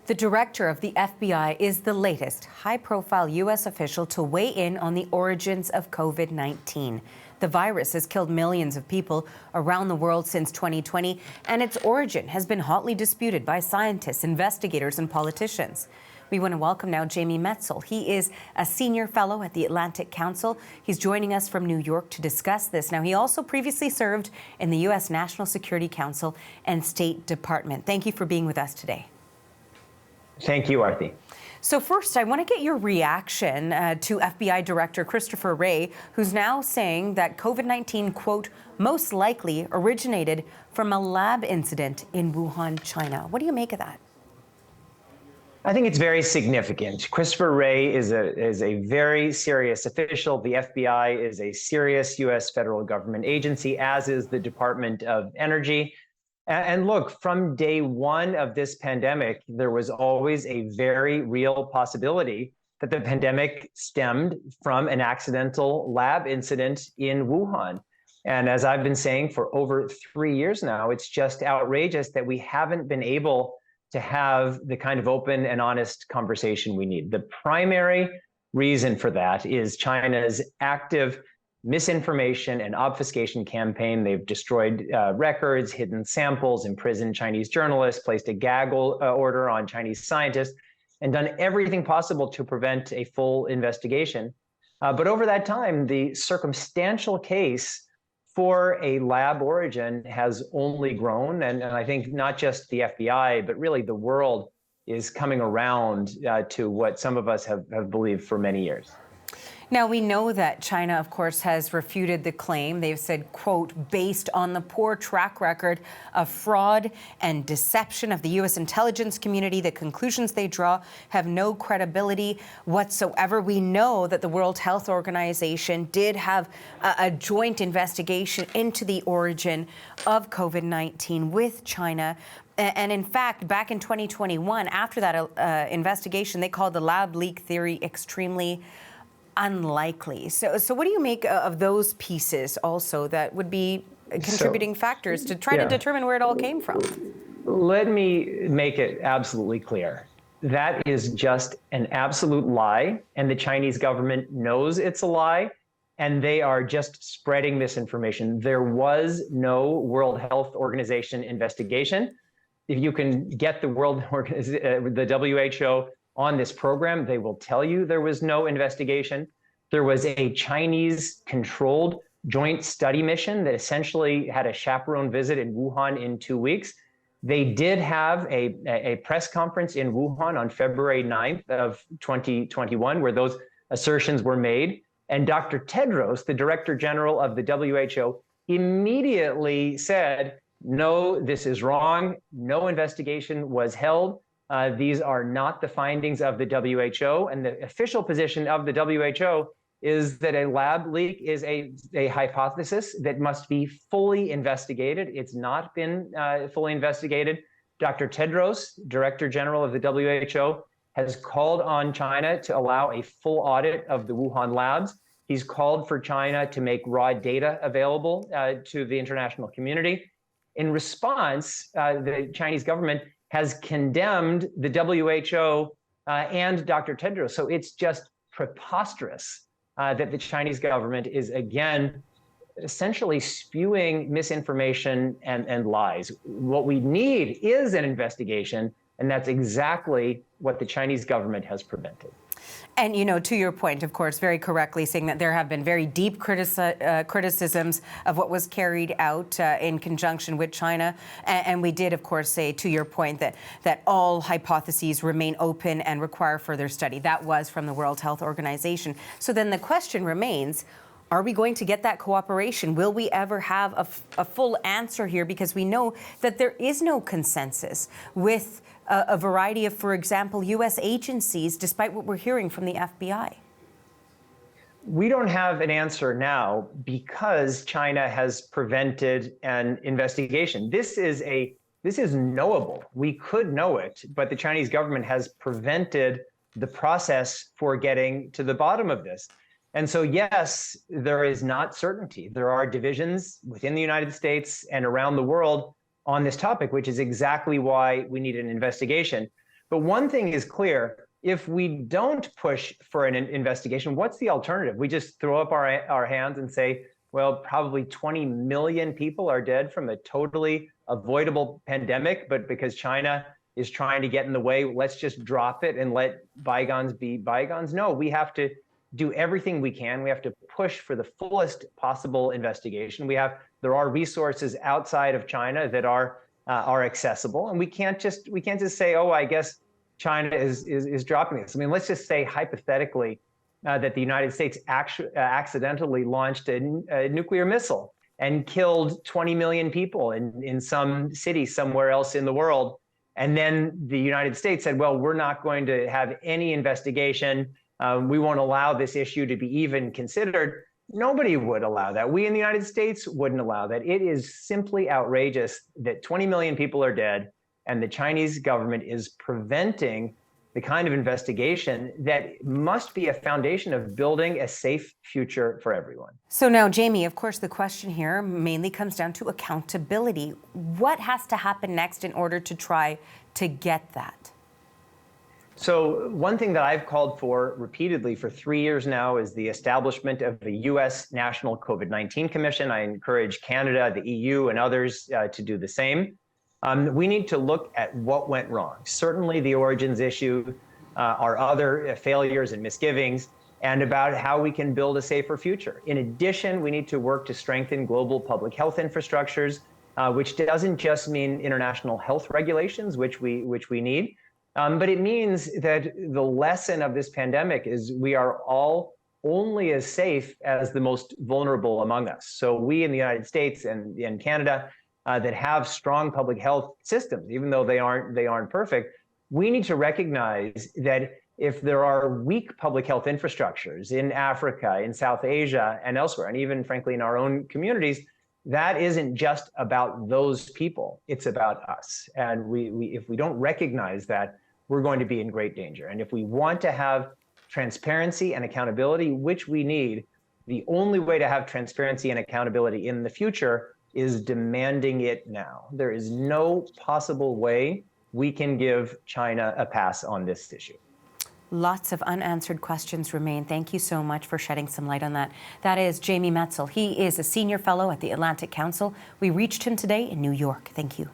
The director of the FBI is the latest high-profile U.S. official to weigh in on the origins of COVID-19. The virus has killed millions of people around the world since 2020, and its origin has been hotly disputed by scientists, investigators, and politicians. We want to welcome now Jamie Metzl. He is a senior fellow at the Atlantic Council. He's joining us from New York to discuss this. Now, he also previously served in the U.S. National Security Council and State Department. Thank you for being with us today. Thank you, Arthi. So first, I want to get your reaction to FBI Director Christopher Wray, who's now saying that COVID-19, quote, most likely originated from a lab incident in Wuhan, China. What do you make of that? I think it's very significant. Christopher Wray is a very serious official. The FBI is a serious U.S. federal government agency, as is the Department of Energy. And look, from day one of this pandemic, there was always a very real possibility that the pandemic stemmed from an accidental lab incident in Wuhan. And as I've been saying for over 3 years now, it's just outrageous that we haven't been able to have the kind of open and honest conversation we need. The primary reason for that is China's active misinformation and obfuscation campaign. They've destroyed records, hidden samples, imprisoned Chinese journalists, placed a gag order on Chinese scientists, and done everything possible to prevent a full investigation. But over that time, the circumstantial case for a lab origin has only grown. And I think not just the FBI, but really the world is coming around to what some of us have believed for many years. Now, we know that China, of course, has refuted the claim. They've said, quote, based on the poor track record of fraud and deception of the U.S. intelligence community, the conclusions they draw have no credibility whatsoever. We know that the World Health Organization did have a joint investigation into the origin of COVID-19 with China. And in fact, back in 2021, after that investigation, they called the lab leak theory extremely unlikely. So what do you make of those pieces also that would be contributing factors to try to determine where it all came from? Let me make it absolutely clear. That is just an absolute lie, and the Chinese government knows it's a lie, and they are just spreading misinformation. There was no World Health Organization investigation. If you can get the the WHO on this program, they will tell you there was no investigation. There was a Chinese controlled joint study mission that essentially had a chaperone visit in Wuhan in 2 weeks. They did have a press conference in Wuhan on February 9th of 2021, where those assertions were made. And Dr. Tedros, the Director General of the WHO, immediately said, no, this is wrong. No investigation was held. These are not the findings of the WHO, and the official position of the WHO is that a lab leak is a hypothesis that must be fully investigated. It's not been fully investigated. Dr. Tedros, Director General of the WHO, has called on China to allow a full audit of the Wuhan labs. He's called for China to make raw data available to the international community. In response, the Chinese government has condemned the WHO and Dr. Tedros. So it's just preposterous that the Chinese government is, again, essentially spewing misinformation and lies. What we need is an investigation, and that's exactly what the Chinese government has prevented. And, you know, to your point, of course, very correctly saying that there have been very deep criticisms of what was carried out in conjunction with China. And we did, of course, say, to your point, that all hypotheses remain open and require further study. That was from the World Health Organization. So then the question remains, are we going to get that cooperation? Will we ever have a full answer here? Because we know that there is no consensus with a variety of, for example, U.S. agencies, despite what we're hearing from the FBI. We don't have an answer now because China has prevented an investigation. This is knowable. We could know it, but the Chinese government has prevented the process for getting to the bottom of this. And so, yes, there is not certainty. There are divisions within the United States and around the world on this topic, which is exactly why we need an investigation. But one thing is clear. If we don't push for an investigation, what's the alternative? We just throw up our hands and say, well, probably 20 million people are dead from a totally avoidable pandemic, but because China is trying to get in the way, let's just drop it and let bygones be bygones. No, we have to do everything we can. We have to push for the fullest possible investigation. There are resources outside of China that are accessible, and we can't just say, oh, I guess China is dropping this. I mean, let's just say hypothetically that the United States accidentally launched a nuclear missile and killed 20 million people in some city somewhere else in the world. And then the United States said, well, we're not going to have any investigation. We won't allow this issue to be even considered. Nobody would allow that. We in the United States wouldn't allow that. It is simply outrageous that 20 million people are dead and the Chinese government is preventing the kind of investigation that must be a foundation of building a safe future for everyone. So now, Jamie, of course, the question here mainly comes down to accountability. What has to happen next in order to try to get that? So one thing that I've called for repeatedly for 3 years now is the establishment of the U.S. National COVID-19 Commission. I encourage Canada, the EU, and others to do the same. We need to look at what went wrong. Certainly the origins issue, our other failures and misgivings, and about how we can build a safer future. In addition, we need to work to strengthen global public health infrastructures, which doesn't just mean international health regulations, which we need, but it means that the lesson of this pandemic is we are all only as safe as the most vulnerable among us. So we in the United States and in Canada that have strong public health systems, even though they aren't perfect, we need to recognize that if there are weak public health infrastructures in Africa, in South Asia, and elsewhere, and even frankly in our own communities, that isn't just about those people, it's about us. And if we don't recognize that, we're going to be in great danger. And if we want to have transparency and accountability, which we need, the only way to have transparency and accountability in the future is demanding it now. There is no possible way we can give China a pass on this issue. Lots of unanswered questions remain. Thank you so much for shedding some light on that. That is Jamie Metzl. He is a senior fellow at the Atlantic Council. We reached him today in New York. Thank you.